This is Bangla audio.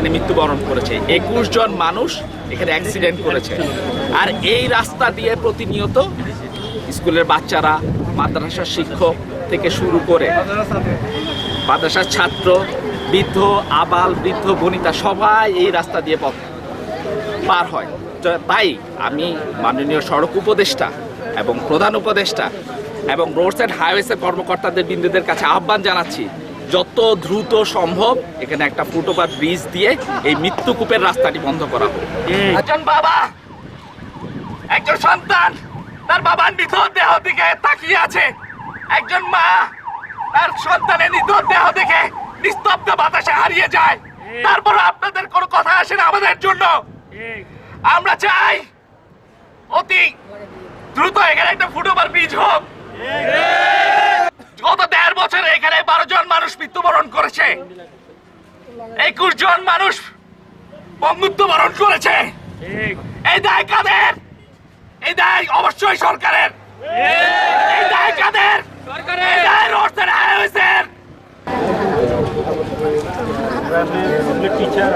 এখানে মৃত্যুবরণ করেছে, 21 জন মানুষ এখানে অ্যাক্সিডেন্ট করেছে। আর এই রাস্তা দিয়ে প্রতিনিয়ত স্কুলের বাচ্চারা, মাদ্রাসার শিক্ষক থেকে শুরু করে মাদ্রাসার ছাত্র, বৃদ্ধ, আবাল বৃদ্ধ বনিতা সবাই এই রাস্তা দিয়ে পথ পার হয়। তাই আমি মাননীয় সড়ক উপদেষ্টা এবং প্রধান উপদেষ্টা এবং রোডস অ্যান্ড হাইওয়েসের কর্মকর্তাদের বিন্দুদের কাছে আহ্বান জানাচ্ছি, যত দ্রুত সম্ভব এখানে একটা ফুটওভার ব্রিজ দিয়ে এই মৃত্যুকূপের রাস্তাটি বন্ধ করা হোক। একজন বাবা, একজন সন্তান তার বাবার নিথর দেহ দিকে তাকিয়ে আছে, একজন মা তার সন্তানের নিথর দেহ দেখে নিস্তব্ধ বাতাসে হারিয়ে যায়। তারপর আপনাদের কোনো কথা আসে না আমাদের জন্য। আমরা চাই অতি দ্রুত এখানে একটা ফুটওভার ব্রিজ হোক। গত 1.5 বছরে এখানে 12 জন মানুষ মৃত্যুবরণ করেছে, 21 জন মানুষ বঙ্গুত্ব বরণ করেছে। এই দায় কাদের? এই দায় অবশ্যই সরকারের। এই দায় কাদের? এই দায় রোডস এন্ড হাইওয়েজের। टीचर